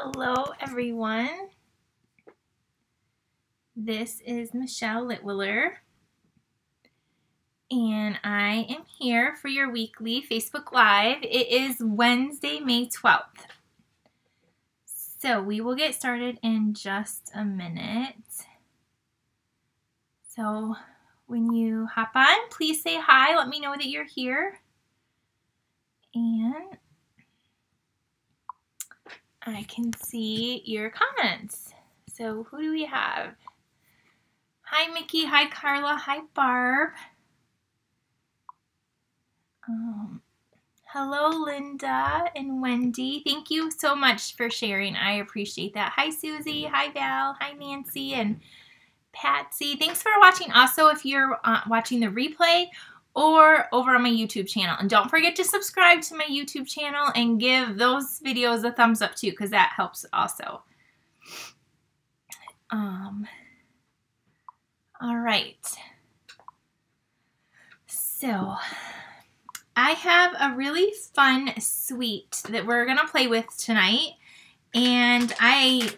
Hello everyone, this is Michelle Litwiller and I am here for your weekly Facebook Live. It is Wednesday, May 12th. So we will get started in just a minute. So when you hop on, please say hi, let me know that you're here. And I can see your comments. So who do we have? Hi Mickey, hi Carla, hi Barb. Hello Linda and Wendy. Thank you so much for sharing. I appreciate that. Hi Susie, hi Val, hi Nancy and Patsy. Thanks for watching. Also, if you're watching the replay or over on my YouTube channel. And don't forget to subscribe to my YouTube channel and give those videos a thumbs up too, because that helps also. All right. So I have a really fun suite that we're gonna play with tonight. And I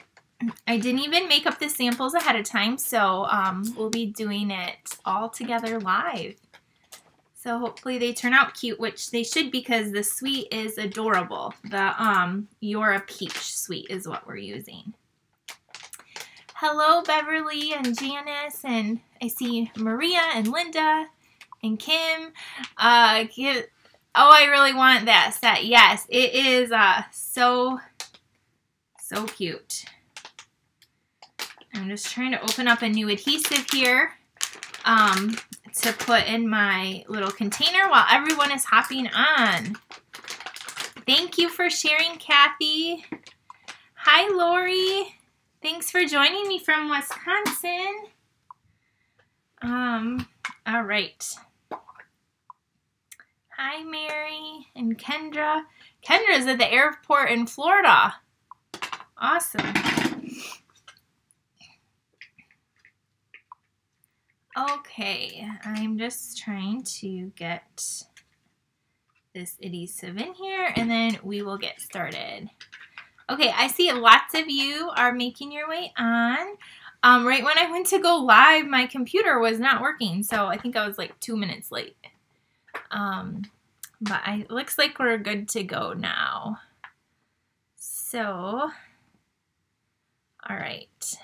didn't even make up the samples ahead of time, so we'll be doing it all together live. So hopefully they turn out cute, which they should because the suite is adorable. The You're a Peach suite is what we're using. Hello Beverly and Janice, and I see Maria and Linda and Kim. Oh, I really want that set. Yes, it is so cute. I'm just trying to open up a new adhesive here to put in my little container while everyone is hopping on. Thank you for sharing, Kathy. Hi, Lori. Thanks for joining me from Wisconsin. All right. Hi, Mary and Kendra. Kendra's at the airport in Florida. Awesome. Okay, I'm just trying to get this adhesive in here and then we will get started. Okay, I see lots of you are making your way on. Right when I went to go live, my computer was not working, so I think I was like 2 minutes late. But it looks like we're good to go now. So, all right.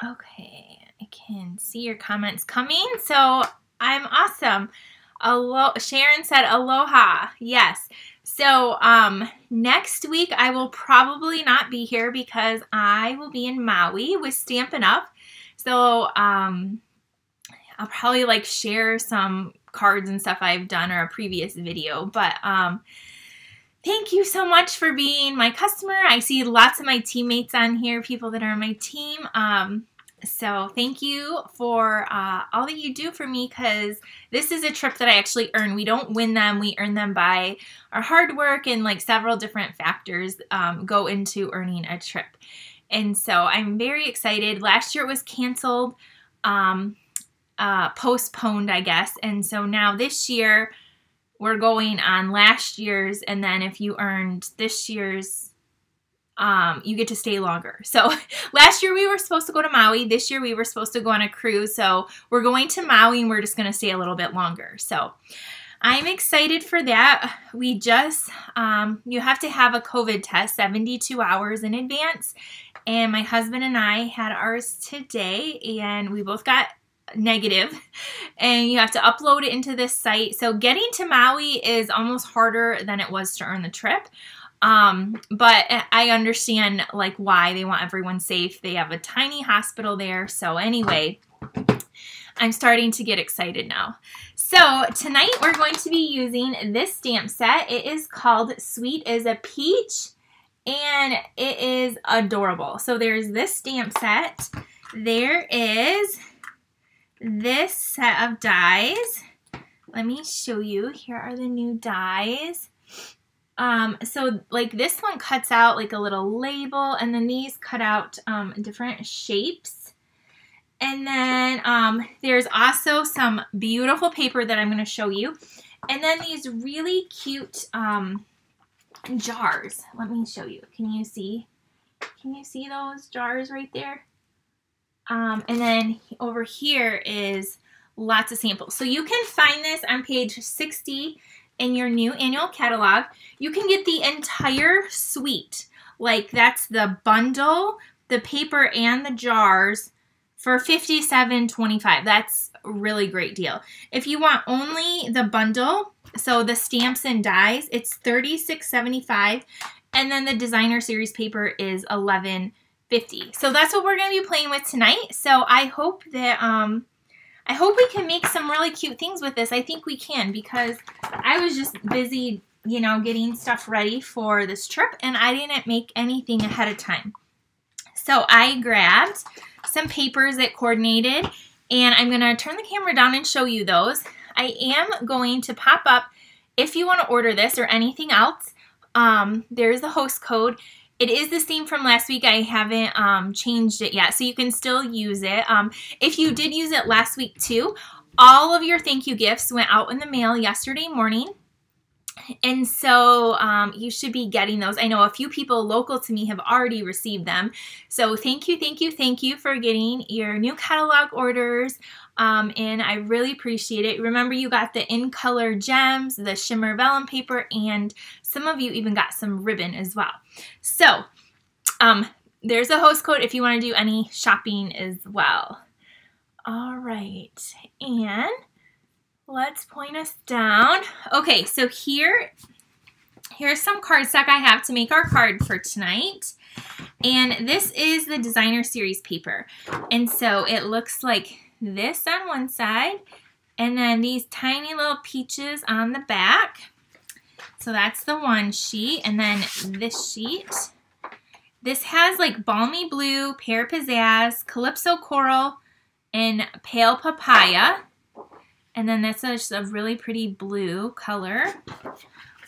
Okay, I can see your comments coming, so I'm awesome. Sharon said aloha. Yes. So next week I will probably not be here because I will be in Maui with Stampin' Up. So I'll probably like share some cards and stuff I've done or a previous video, but thank you so much for being my customer. I see lots of my teammates on here, people that are on my team. So thank you for all that you do for me, because this is a trip that I actually earn. We don't win them. We earn them by our hard work, and like several different factors go into earning a trip. And so I'm very excited. Last year it was canceled, postponed, I guess. And so now this year we're going on last year's, and then if you earned this year's, you get to stay longer. So last year we were supposed to go to Maui. This year we were supposed to go on a cruise. So we're going to Maui and we're just going to stay a little bit longer. So I'm excited for that. We just, you have to have a COVID test 72 hours in advance. And my husband and I had ours today and we both got negative, and you have to upload it into this site. So getting to Maui is almost harder than it was to earn the trip. But I understand like why they want everyone safe. They have a tiny hospital there. So anyway, I'm starting to get excited now. So tonight we're going to be using this stamp set. It is called Sweet as a Peach and it is adorable. So there's this stamp set. There is this set of dies. Let me show you. Here are the new dies. So like this one cuts out like a little label, and then these cut out different shapes. And then there's also some beautiful paper that I'm going to show you. And then these really cute jars. Let me show you. Can you see? Can you see those jars right there? And then over here is lots of samples. So you can find this on page 60 in your new annual catalog. You can get the entire suite. Like that's the bundle, the paper, and the jars for $57.25. That's a really great deal. If you want only the bundle, so the stamps and dies, it's $36.75. And then the designer series paper is $11.50. So that's what we're going to be playing with tonight. So I hope that I hope we can make some really cute things with this. I think we can, because I was just busy, you know, getting stuff ready for this trip, and I didn't make anything ahead of time. So I grabbed some papers that coordinated, and I'm going to turn the camera down and show you those. I am going to pop up, if you want to order this or anything else, there's the host code. It is the same from last week. I haven't changed it yet, so you can still use it. If you did use it last week too, all of your thank you gifts went out in the mail yesterday morning. And so you should be getting those. I know a few people local to me have already received them. So thank you, thank you, thank you for getting your new catalog orders. And I really appreciate it. Remember, you got the in color gems, the shimmer vellum paper, and some of you even got some ribbon as well. So there's a host code if you want to do any shopping as well. All right. And let's point us down. Okay, so here's some cardstock I have to make our card for tonight. And this is the designer series paper. And so it looks like this on one side, and then these tiny little peaches on the back. So that's the one sheet, and then this sheet. This has like balmy blue, pear pizzazz, calypso coral, and pale papaya. And then that's just a really pretty blue color.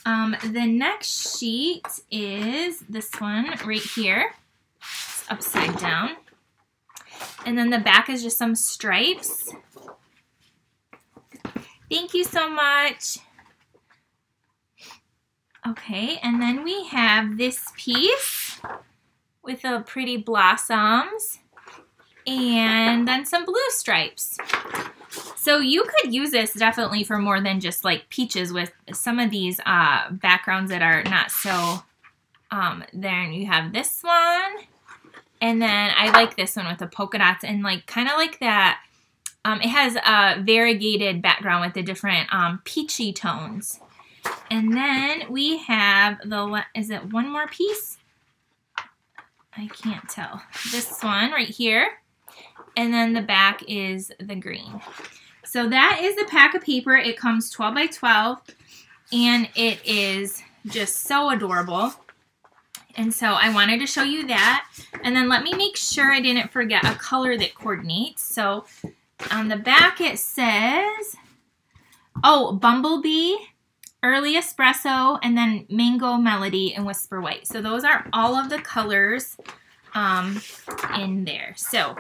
The next sheet is this one right here. It's upside down. And then the back is just some stripes. Thank you so much. Okay, and then we have this piece with the pretty blossoms and then some blue stripes. So you could use this definitely for more than just like peaches with some of these backgrounds that are not so, then you have this one. And then I like this one with the polka dots and like kind of like that. It has a variegated background with the different peachy tones. And then we have the, is it one more piece? I can't tell. This one right here. And then the back is the green. So that is the pack of paper. It comes 12 by 12. And it is just so adorable. And so I wanted to show you that. And then let me make sure I didn't forget a color that coordinates. So on the back it says, oh, Bumblebee, Early Espresso, and then Mango Melody and Whisper White. So those are all of the colors in there. So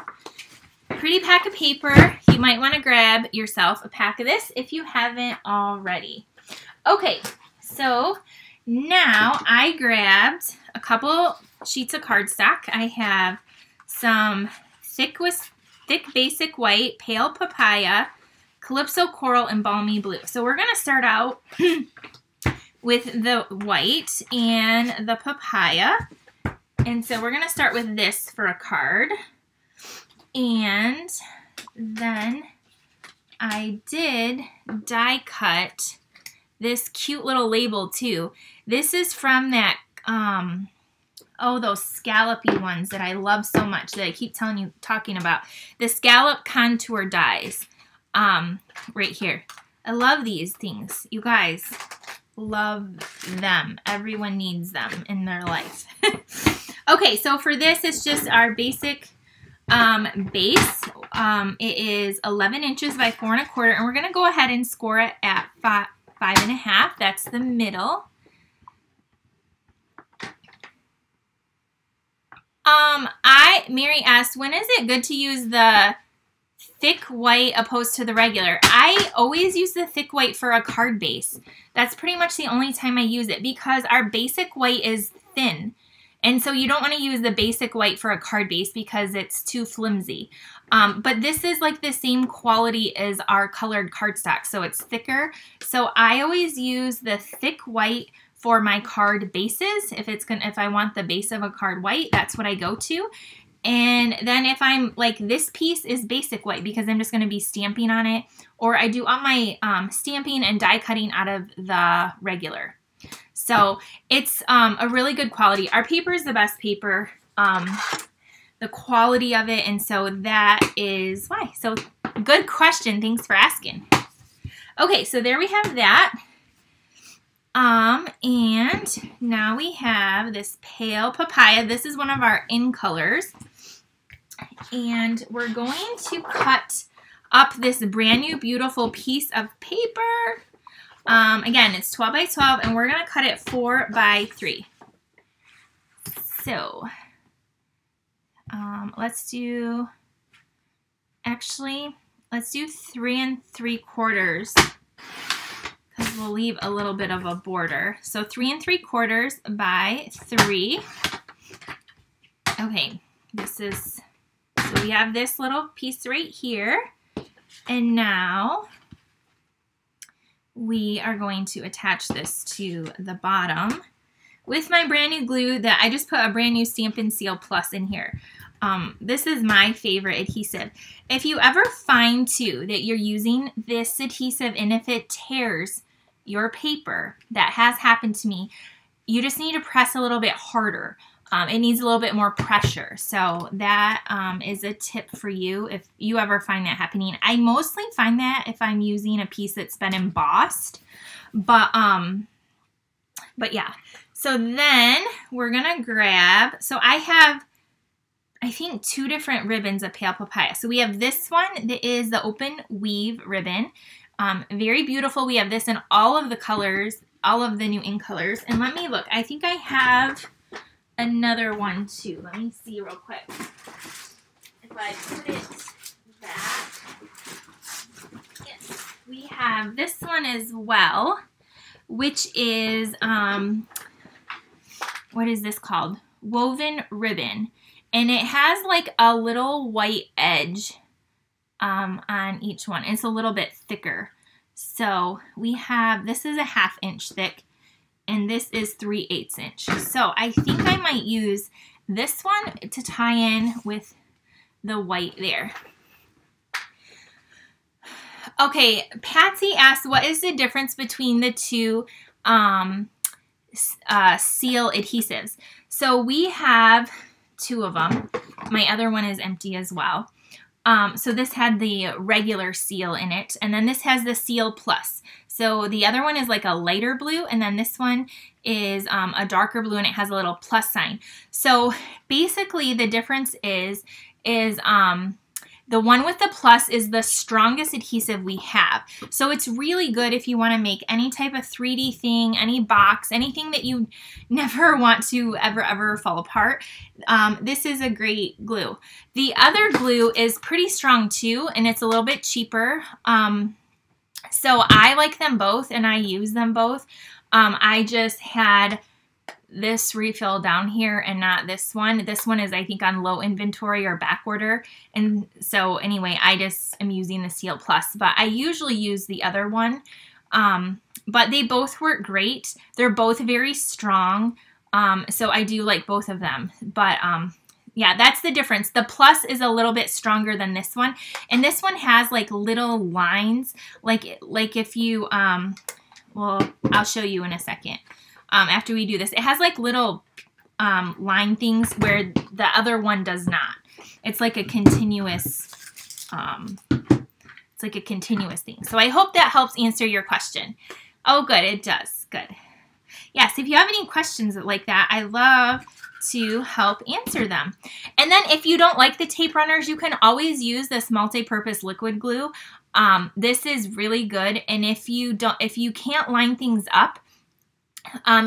pretty pack of paper. You might want to grab yourself a pack of this if you haven't already. Okay, so now I grabbed a couple sheets of cardstock. I have some thick basic white, pale papaya, calypso coral, and balmy blue. So we're going to start out with the white and the papaya. And so we're going to start with this for a card. And then I did die cut this cute little label too. This is from that, oh, those scallopy ones that I love so much that I keep talking about. The scallop contour dies, right here. I love these things. You guys, love them. Everyone needs them in their life. Okay, so for this, it's just our basic base. It is 11 inches by 4 1/4, and we're going to go ahead and score it at 5 1/2. That's the middle. Mary asked, when is it good to use the thick white opposed to the regular. I always use the thick white for a card base. That's pretty much the only time I use it because our basic white is thin. And so you don't want to use the basic white for a card base because it's too flimsy. But this is like the same quality as our colored cardstock, so it's thicker. So I always use the thick white for my card bases. If I want the base of a card white, that's what I go to. And then if I'm like, this piece is basic white because I'm just going to be stamping on it, or I do all my stamping and die cutting out of the regular. So it's a really good quality. Our paper is the best paper, the quality of it, and so that is why. So good question. Thanks for asking. Okay, so there we have that. And now we have this pale papaya. This is one of our in colors. And we're going to cut up this brand new beautiful piece of paper. Again, it's 12 by 12 and we're going to cut it 4 by 3. So, let's do 3 3/4 because we'll leave a little bit of a border. So 3 3/4 by 3. Okay, so we have this little piece right here, and now we are going to attach this to the bottom with my brand new glue that I just put a brand new Stampin' Seal Plus in here. This is my favorite adhesive. If you ever find too that you're using this adhesive and if it tears your paper, that has happened to me, you just need to press a little bit harder. It needs a little bit more pressure. So that is a tip for you if you ever find that happening. I mostly find that if I'm using a piece that's been embossed. But yeah. So then we're going to grab, so I have, I think, 2 different ribbons of Pale Papaya. So we have this one that is the open weave ribbon. Very beautiful. We have this in all of the colors, all of the new in colors. And let me look. I think I have another one too. Let me see real quick. If I put it back. Yes, we have this one as well, which is, what is this called? Woven ribbon. And it has like a little white edge on each one. It's a little bit thicker. So we have, this is a 1/2 inch thick. And this is 3/8 inch. So I think I might use this one to tie in with the white there. Okay, Patsy asked, what is the difference between the 2 seal adhesives? So we have 2 of them. My other one is empty as well. So this had the regular seal in it, and then this has the Seal Plus. So the other one is like a lighter blue, and then this one is a darker blue, and it has a little plus sign. So basically the difference is the one with the plus is the strongest adhesive we have. So it's really good if you want to make any type of 3D thing, any box, anything that you never want to ever fall apart. This is a great glue. The other glue is pretty strong too, and it's a little bit cheaper. So I like them both and I use them both. I just had this refill down here and not this one. This one is, I think, on low inventory or back order. And so anyway, I just am using the Seal Plus, but I usually use the other one. But they both work great. They're both very strong. So I do like both of them. But yeah, that's the difference. The Plus is a little bit stronger than this one. And this one has like little lines. Like if you, well, I'll show you in a second. After we do this, it has like little line things where the other one does not. It's like a continuous, thing. So I hope that helps answer your question. Oh, good, it does. Good. Yes, if you have any questions like that, I love to help answer them. And then if you don't like the tape runners, you can always use this multi-purpose liquid glue. This is really good. And if you can't line things up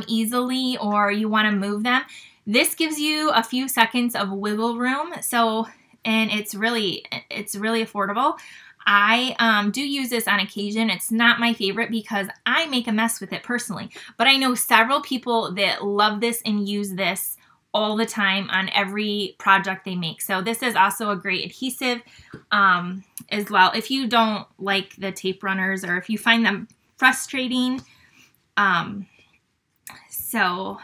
easily, or you want to move them, this gives you a few seconds of wiggle room. So and it's really affordable. I do use this on occasion. It's not my favorite because I make a mess with it personally, but I know several people that love this and use this all the time on every project they make. So this is also a great adhesive as well. If you don't like the tape runners or if you find them frustrating. So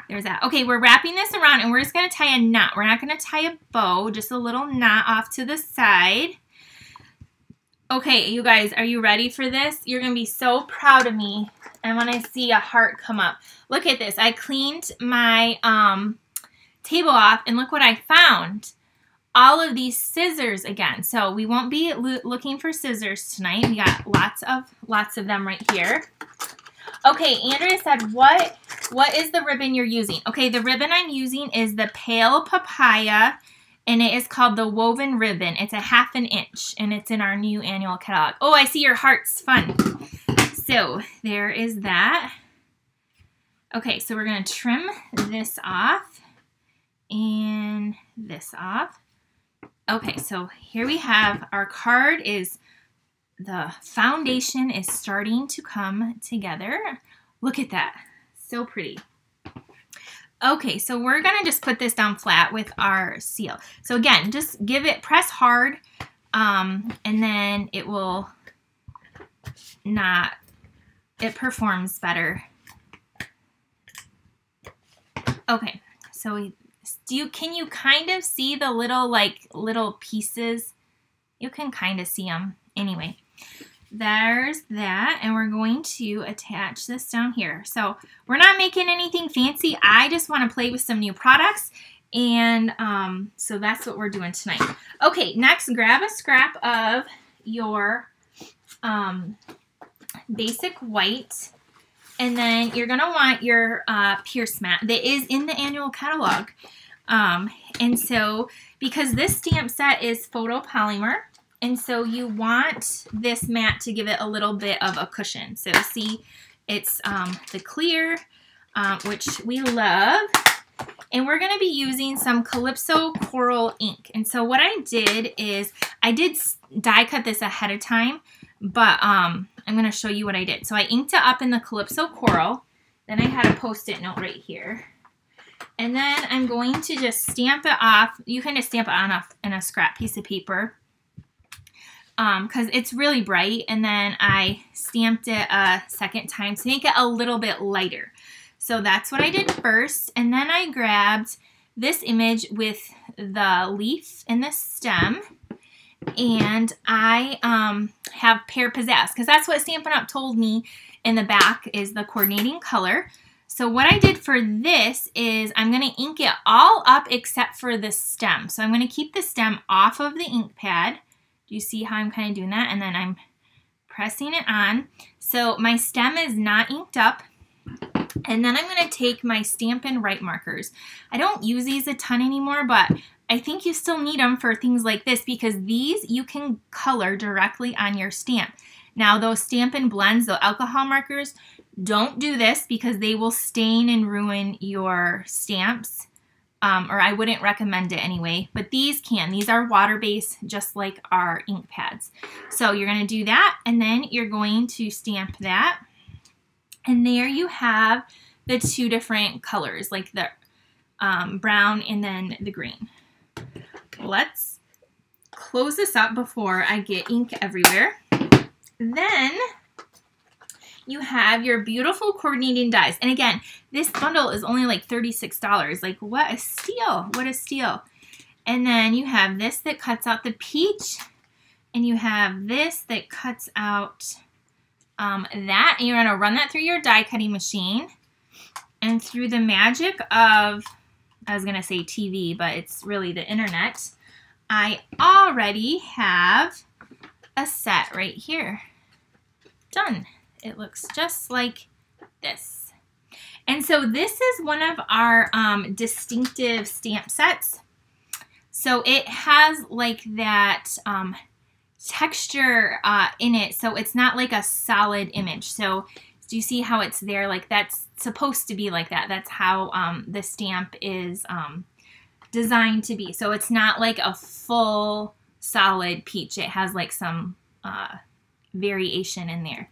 there's that. Okay, we're wrapping this around and we're just going to tie a knot. We're not going to tie a bow, just a little knot off to the side. Okay, you guys, are you ready for this? You're going to be so proud of me. And when I see a heart come up, look at this. I cleaned my table off and look what I found. All of these scissors again. So we won't be looking for scissors tonight. We got lots of them right here. Okay, Andrea said, what is the ribbon you're using? Okay, the ribbon I'm using is the Pale Papaya, and it is called the Woven Ribbon. It's a 1/2 inch, and it's in our new annual catalog. Oh, I see your hearts. Fun. So there is that. Okay, so we're going to trim this off and this off. Okay, so here we have our card. The foundation is starting to come together. Look at that. So pretty. Okay, so we're going to just put this down flat with our seal. So again, just press hard, and then it will it performs better. Okay, so can you kind of see the little pieces? You can kind of see them. Anyway, there's that, and we're going to attach this down here. So we're not making anything fancy. I just want to play with some new products, and so that's what we're doing tonight. Okay, next, grab a scrap of your basic white, and then you're going to want your Pierce mat that is in the annual catalog. And so, because this stamp set is photopolymer, and so you want this mat to give it a little bit of a cushion. So see, it's the clear, which we love. And we're going to be using some Calypso Coral ink. And so what I did is, I did die cut this ahead of time, but I'm going to show you what I did. So I inked it up in the Calypso Coral. Then I had a Post-it note right here. And then I'm going to just stamp it off. You kind of stamp it on in a scrap piece of paper, because it's really bright. And then I stamped it a second time to make it a little bit lighter. So that's what I did first. And then I grabbed this image with the leaf and the stem. And I have Pear Pizzazz, because that's what Stampin' Up! Told me in the back is the coordinating color. So what I did for this is I'm going to ink it all up except for the stem. So I'm going to keep the stem off of the ink pad. Do you see how I'm kind of doing that? And then I'm pressing it on. So my stem is not inked up. And then I'm going to take my Stampin' Write markers. I don't use these a ton anymore, but I think you still need them for things like this, because these you can color directly on your stamp. Now those Stampin' Blends, the alcohol markers, don't do this because they will stain and ruin your stamps, or I wouldn't recommend it anyway, but these can. These are water-based, just like our ink pads. So you're going to do that, and then you're going to stamp that, and there you have the two different colors, like the brown and then the green. Let's close this up before I get ink everywhere. Then you have your beautiful coordinating dies. And again, this bundle is only like $36. Like, what a steal. What a steal. And then you have this that cuts out the peach. And you have this that cuts out that. And you're going to run that through your die cutting machine. And through the magic of, I was going to say TV, but it's really the internet, I already have a set right here. Done. It looks just like this. And so this is one of our distinctive stamp sets. So it has like that texture in it, so it's not like a solid image. So do you see how it's there? Like, that's supposed to be like that. That's how the stamp is designed to be. So it's not like a full solid peach. It has like some variation in there.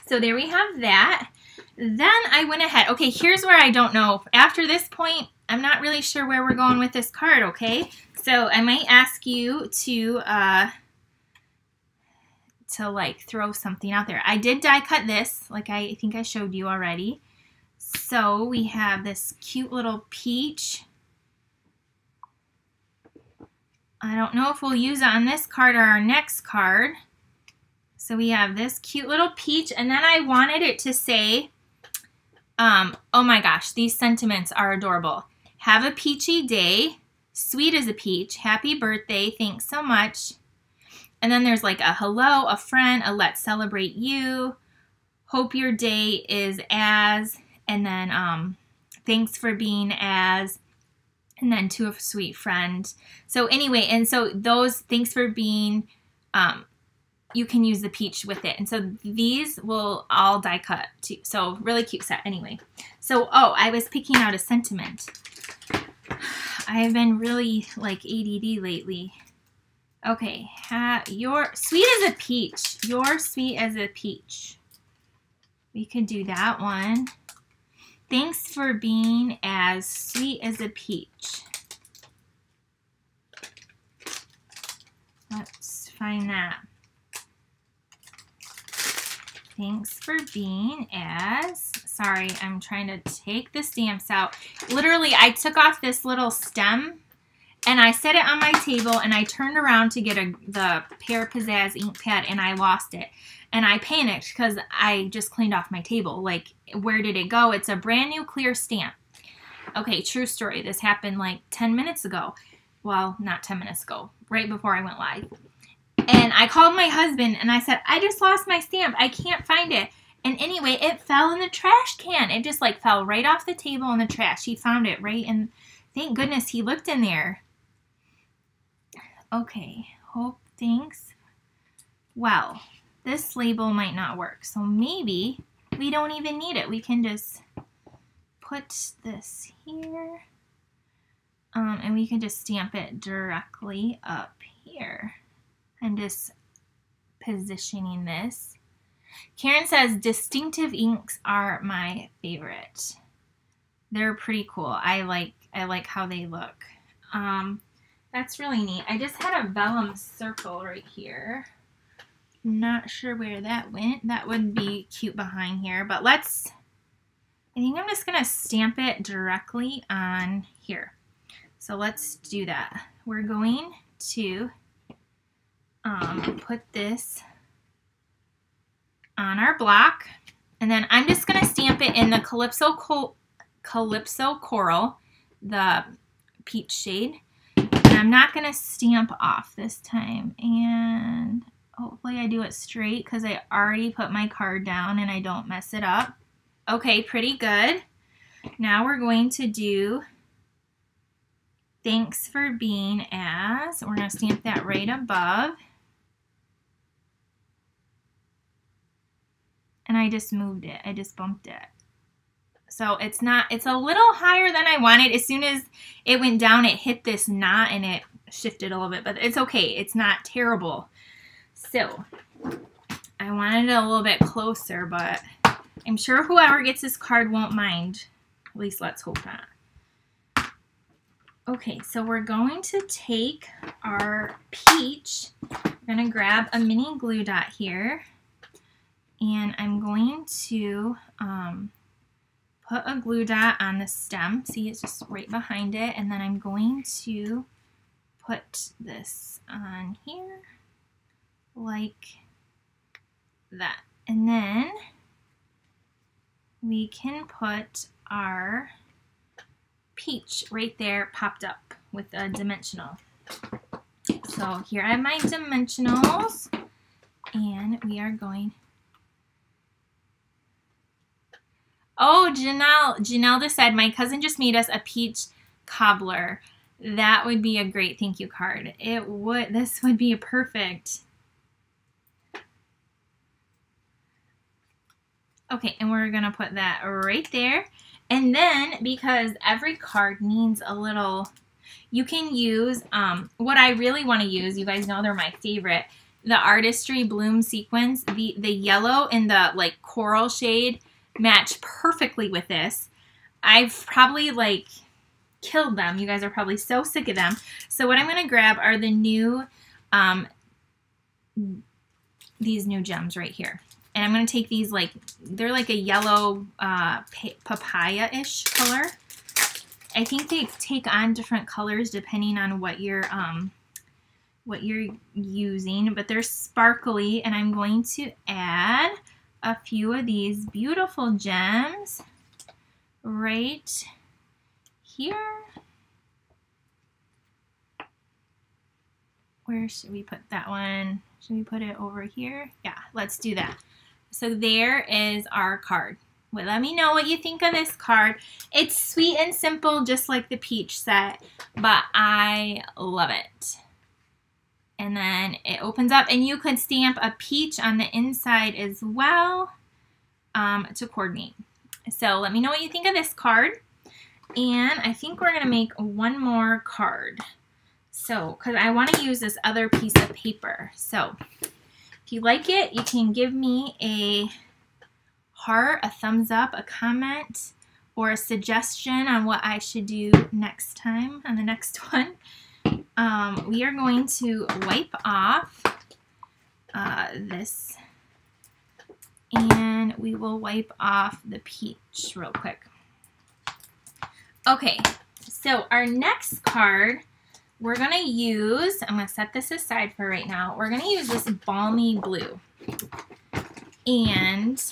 So there we have that. Then I went ahead. Okay, here's where I don't know. After this point, I'm not really sure where we're going with this card, okay? So I might ask you to like throw something out there. I did die cut this, like I think I showed you already. So we have this cute little peach. I don't know if we'll use it on this card or our next card. So we have this cute little peach, and then I wanted it to say, oh my gosh, these sentiments are adorable. Have a peachy day. Sweet as a peach. Happy birthday. Thanks so much. And then there's like a hello, a friend, a let's celebrate you. Hope your day is as, and then thanks for being as, and then to a sweet friend. So anyway, and so those thanks for being, you can use the peach with it. And so these will all die cut too. So really cute set anyway. So, oh, I was picking out a sentiment. I have been really like ADD lately. Okay, you're sweet as a peach. You're sweet as a peach. We could do that one. Thanks for being as sweet as a peach. Let's find that. Thanks for being as, sorry, I'm trying to take the stamps out. Literally, I took off this little stem and I set it on my table and I turned around to get the Pear Pizzazz ink pad and I lost it. And I panicked because I just cleaned off my table. Like, where did it go? It's a brand new clear stamp. Okay, true story. This happened like 10 minutes ago. Well, not 10 minutes ago, right before I went live. And I called my husband and I said, I just lost my stamp. I can't find it. And anyway, it fell in the trash can. It just like fell right off the table in the trash. He found it right, and thank goodness he looked in there. Okay, hope, thanks. Well, this label might not work. So maybe we don't even need it. We can just put this here. And we can just stamp it directly up here. And just positioning this. Karen says distinctive inks are my favorite. They're pretty cool. I like how they look. That's really neat. I just had a vellum circle right here. Not sure where that went. That would be cute behind here, but I think I'm just gonna stamp it directly on here. So let's do that. We're going to put this on our block, and then I'm just going to stamp it in the Calypso Coral, the peach shade. And I'm not going to stamp off this time, and hopefully I do it straight because I already put my card down and I don't mess it up. Okay, pretty good. Now we're going to do thanks for being as. We're going to stamp that right above. And I just moved it. I just bumped it. So it's a little higher than I wanted. As soon as it went down, it hit this knot and it shifted a little bit, but it's okay. It's not terrible. So I wanted it a little bit closer, but I'm sure whoever gets this card won't mind. At least let's hope not. Okay, so we're going to take our peach. We're going to grab a mini glue dot here. And I'm going to put a glue dot on the stem. See, it's just right behind it. And then I'm going to put this on here like that. And then we can put our peach right there popped up with a dimensional. So here I have my dimensionals, and we are going. Oh, Janelle just said, my cousin just made us a peach cobbler. That would be a great thank you card. It would. This would be a perfect. Okay, and we're going to put that right there. And then, because every card needs a little You can use, what I really want to use, you guys know they're my favorite, the Artistry Bloom Sequins. The yellow and the like coral shade match perfectly with this. I've probably like killed them. You guys are probably so sick of them. So what I'm going to grab are the new, these new gems right here. And I'm going to take these, like, they're like a yellow papaya-ish color. I think they take on different colors depending on what you're using, but they're sparkly, and I'm going to add a few of these beautiful gems right here. Where should we put that one? Should we put it over here? Yeah, let's do that. So there is our card. Well, let me know what you think of this card. It's sweet and simple, just like the peach set, but I love it. And then it opens up, and you could stamp a peach on the inside as well to coordinate. So let me know what you think of this card. And I think we're going to make one more card. So, because I want to use this other piece of paper. So, if you like it, you can give me a heart, a thumbs up, a comment, or a suggestion on what I should do next time on the next one. We are going to wipe off this, and we will wipe off the peach real quick. Okay, so our next card, we're going to use, I'm going to set this aside for right now, we're going to use this Balmy Blue. And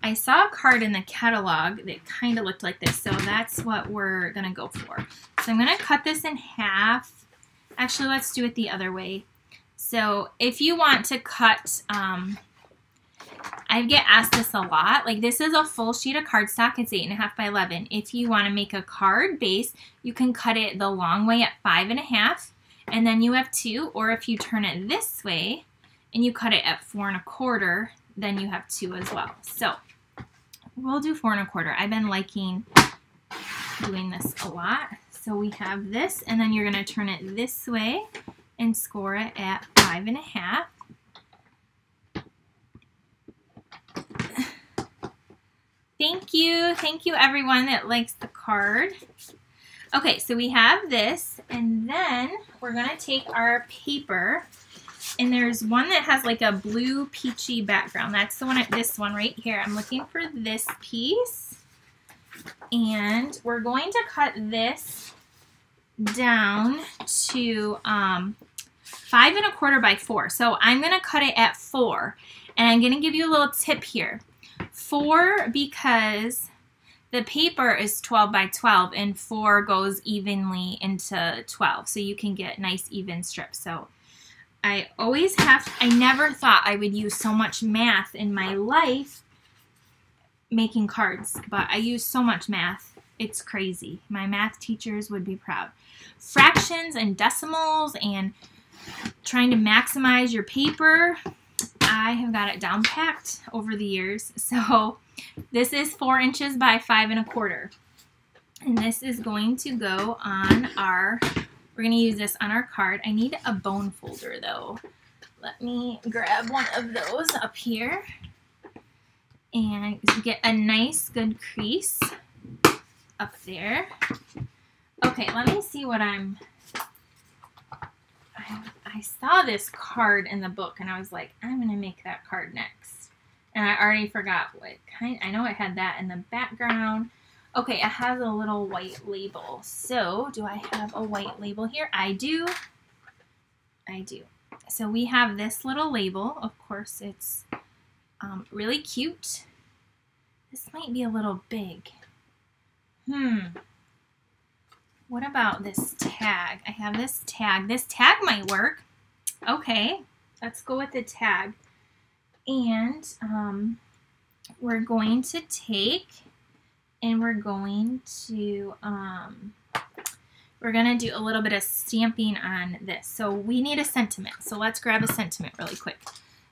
I saw a card in the catalog that kind of looked like this, so that's what we're going to go for. So I'm going to cut this in half. Actually, let's do it the other way. So if you want to cut, I get asked this a lot. Like, this is a full sheet of cardstock. It's 8.5 by 11. If you want to make a card base, you can cut it the long way at 5.5, and then you have 2. Or if you turn it this way and you cut it at 4 1/4, then you have 2 as well. So we'll do 4 1/4. I've been liking doing this a lot. So we have this, and then you're going to turn it this way and score it at 5.5. Thank you everyone that likes the card. Okay, so we have this, and then we're gonna take our paper, and there's one that has like a blue peachy background. That's the one, this one right here. I'm looking for this piece, and we're going to cut this down to 5 1/4 by 4. So I'm gonna cut it at 4, and I'm gonna give you a little tip here. 4 because the paper is 12 by 12, and 4 goes evenly into 12, so you can get nice even strips. So I never thought I would use so much math in my life making cards, but I use so much math. It's crazy. My math teachers would be proud. Fractions and decimals and trying to maximize your paper, I have got it down packed over the years. So this is 4 inches by 5 1/4. And this is going to go on our, we're going to use this on our card. I need a bone folder though. Let me grab one of those up here and get a nice good crease up there. Okay, let me see what I saw this card in the book, and I was like, I'm going to make that card next. And I already forgot what kind. I know it had that in the background. Okay, it has a little white label. So, do I have a white label here? I do. I do. So, we have this little label. Of course, it's really cute. This might be a little big. What about this tag? I have this tag. This tag might work. Okay, let's go with the tag. And we're going to take, and we're going to do a little bit of stamping on this. So we need a sentiment. So let's grab a sentiment really quick.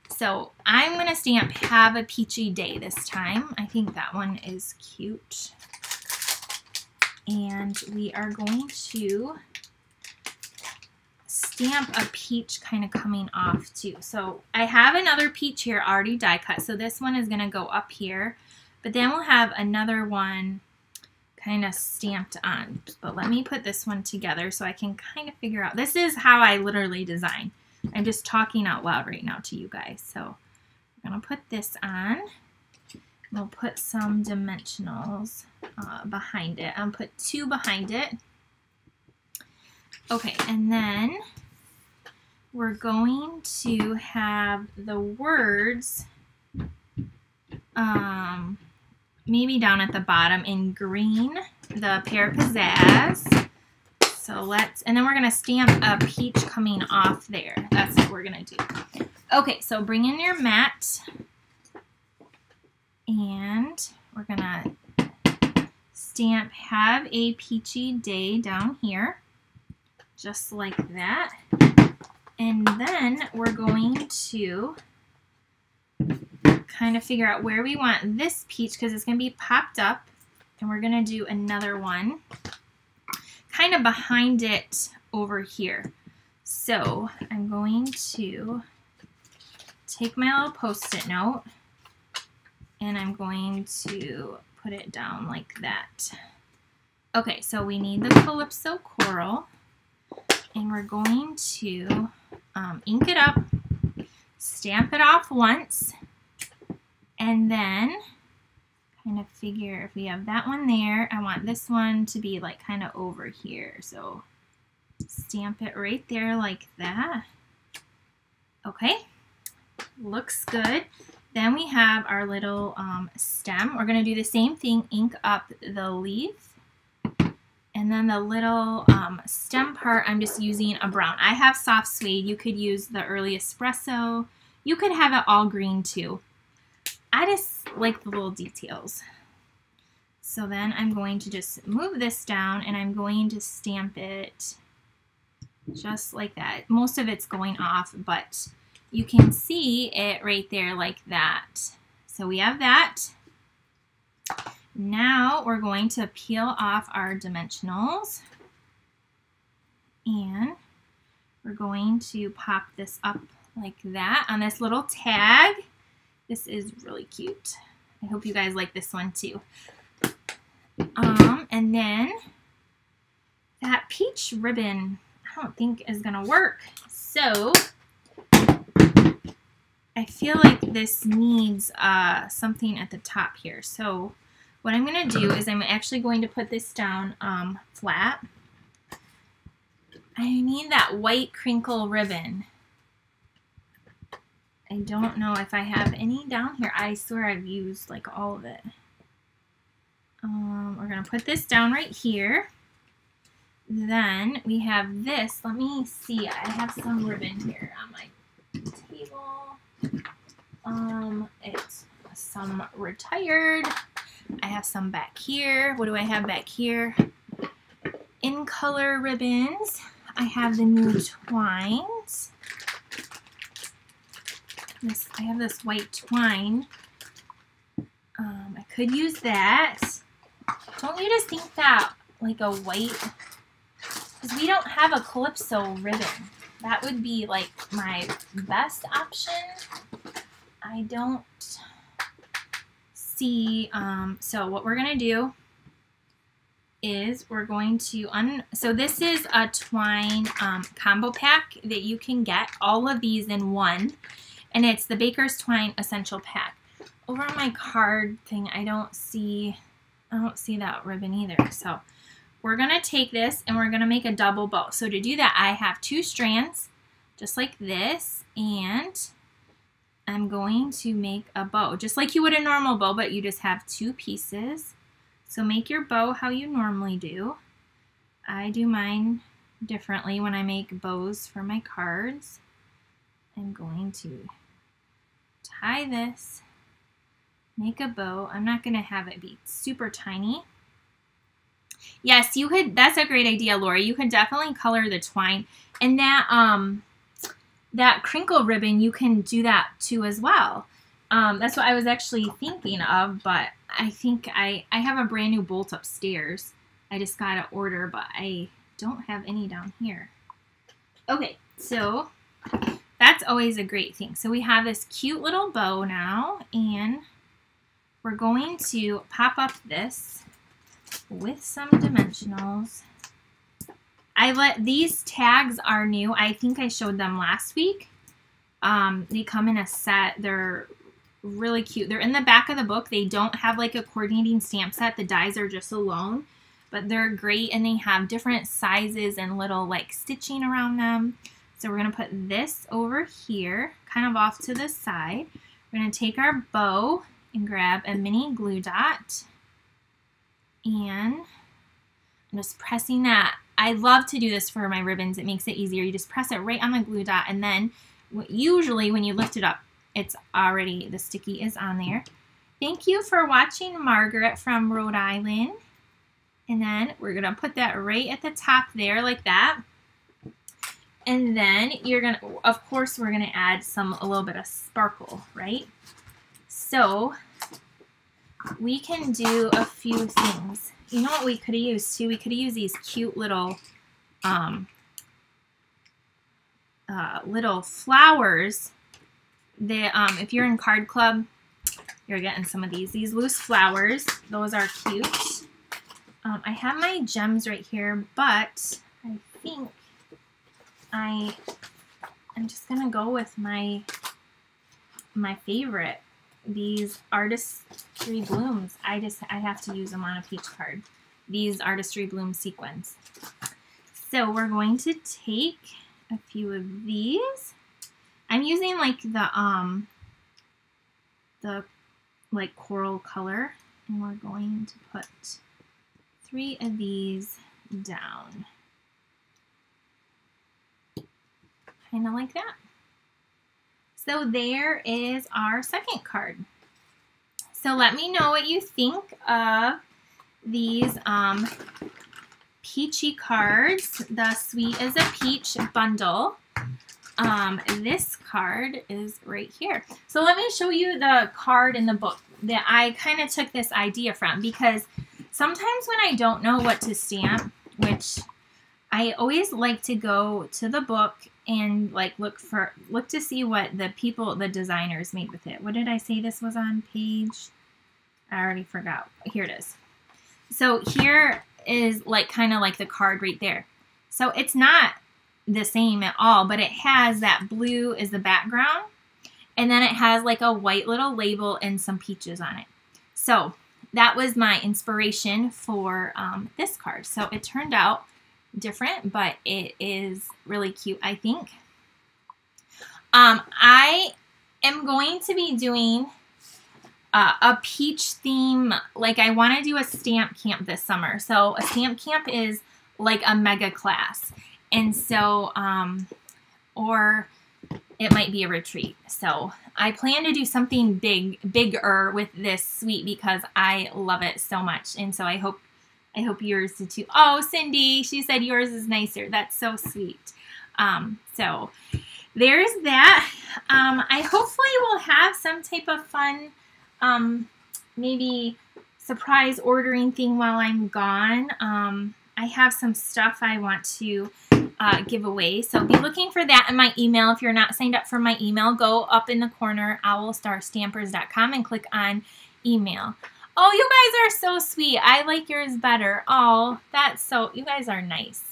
So I'm going to stamp Have a Peachy Day this time. I think that one is cute. And we are going to stamp a peach kind of coming off too. So I have another peach here already die cut. So this one is going to go up here. But then we'll have another one kind of stamped on. But let me put this one together so I can kind of figure out. This is how I literally design. I'm just talking out loud right now to you guys. So I'm going to put this on. We'll put some dimensionals behind it. I'll put 2 behind it. Okay, and then we're going to have the words maybe down at the bottom in green, the Pear Pizzazz. So let's, and then we're going to stamp a peach coming off there. That's what we're going to do. Okay, so bring in your mat, and we're going to stamp Have a Peachy Day down here. Just like that. And then we're going to kind of figure out where we want this peach because it's going to be popped up. And we're going to do another one kind of behind it over here. So I'm going to take my little Post-it note and I'm going to put it down like that. Okay, so we need the Calypso Coral. And we're going to ink it up, stamp it off once, and then kind of figure if we have that one there, I want this one to be like kind of over here. So stamp it right there like that. Okay, looks good. Then we have our little stem. We're going to do the same thing, ink up the leaf. And then the little stem part, I'm just using a brown. I have soft suede. You could use the early espresso. You could have it all green too. I just like the little details. So then I'm going to just move this down and I'm going to stamp it just like that. Most of it's going off, but you can see it right there like that. So we have that. Now we're going to peel off our dimensionals and we're going to pop this up like that on this little tag. This is really cute. I hope you guys like this one too. And then that peach ribbon I don't think is gonna work. So I feel like this needs something at the top here. So what I'm going to do is I'm actually going to put this down flat. I need that white crinkle ribbon. I don't know if I have any down here. I swear I've used like all of it. We're going to put this down right here. Then we have this. Let me see. I have some ribbon here on my table. It's some retired. I have some back here. What do I have back here? In color ribbons. I have the new Twines. I have this white twine. I could use that. Don't you just think that like a white, because we don't have a Calypso ribbon. That would be like my best option. I don't see, so what we're going to do is we're going to, so this is a twine combo pack that you can get all of these in one, and it's the Baker's Twine Essential Pack. Over on my card thing, I don't see that ribbon either. So we're going to take this and we're going to make a double bow. So to do that, I have 2 strands just like this, and I'm going to make a bow just like you would a normal bow, but you just have 2 pieces. So make your bow how you normally do. I do mine differently when I make bows for my cards. I'm going to tie this, make a bow. I'm not going to have it be super tiny. Yes, you could, that's a great idea, Lori. You could definitely color the twine. And that crinkle ribbon, you can do that too as well. That's what I was actually thinking of, but I think I have a brand new bolt upstairs. I just got to order, but I don't have any down here. Okay, So that's always a great thing. So we have this cute little bow now, and we're going to pop up this with some dimensionals. These tags are new. I think I showed them last week. They come in a set. They're really cute. They're in the back of the book. They don't have like a coordinating stamp set. The dies are just alone, but they're great, and they have different sizes and little like stitching around them. So we're going to put this over here, kind of off to the side. We're going to take our bow and grab a mini glue dot, and I'm just pressing that. I love to do this for my ribbons. It makes it easier. You just press it right on the glue dot, and then usually when you lift it up, it's already, the sticky is on there. Thank you for watching, Margaret from Rhode Island. And then we're going to put that right at the top there like that. And then you're going to, of course, we're going to add a little bit of sparkle, right? So we can do a few things. You know what we could have used too? We could have used these cute little little flowers. If you're in Card Club, you're getting some of these loose flowers. Those are cute. I have my gems right here, but I think I'm just gonna go with my favorite, these Artistry blooms. I have to use them on a peach card. These Artistry bloom sequins. So we're going to take a few of these. I'm using like the like coral color, and we're going to put 3 of these down. Kind of like that. So there is our second card. So let me know what you think of these peachy cards, the Sweet as a Peach bundle. This card is right here. So let me show you the card in the book that I kind of took this idea from, because sometimes when I don't know what to stamp, which I always like to go to the book and like look to see what the designers made with it. What did I say this was on page? I already forgot. Here it is. So here is like kind of like the card right there. So it's not the same at all, but it has that blue as the background, and then it has like a white little label and some peaches on it. So that was my inspiration for this card. So it turned out different, but it is really cute, I think. I am going to be doing a peach theme. Like, I want to do a stamp camp this summer. So a stamp camp is like a mega class. And so, or it might be a retreat. So I plan to do something bigger with this suite because I love it so much. And so I hope yours do too. Oh, Cindy, she said yours is nicer. That's so sweet. So there's that. I hopefully will have some type of fun, maybe surprise ordering thing while I'm gone. I have some stuff I want to give away. So be looking for that in my email. If you're not signed up for my email, go up in the corner, owlstarstampers.com, and click on email. Oh, you guys are so sweet. I like yours better. Oh, you guys are nice.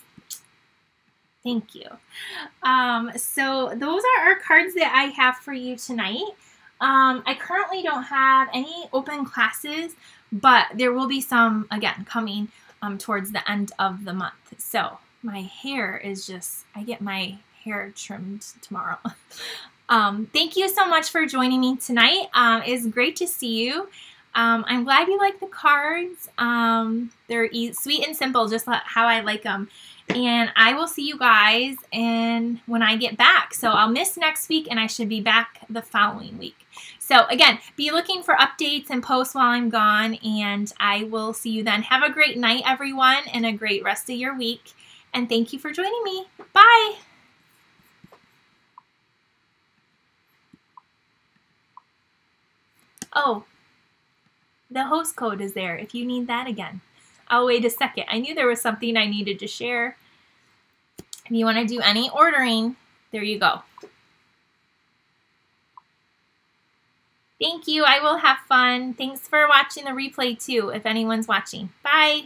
Thank you. So those are our cards that I have for you tonight. I currently don't have any open classes, but there will be some, again, coming towards the end of the month. So my hair is just, I get my hair trimmed tomorrow. Thank you so much for joining me tonight. It's great to see you. I'm glad you like the cards. They're sweet and simple, just how I like them. And I will see you guys when I get back. So I'll miss next week, and I should be back the following week. So again, be looking for updates and posts while I'm gone, and I will see you then. Have a great night, everyone, and a great rest of your week. And thank you for joining me. Bye. Oh, the host code is there if you need that again. I'll wait a second. I knew there was something I needed to share. If you want to do any ordering, there you go. Thank you. I will have fun. Thanks for watching the replay too, if anyone's watching. Bye.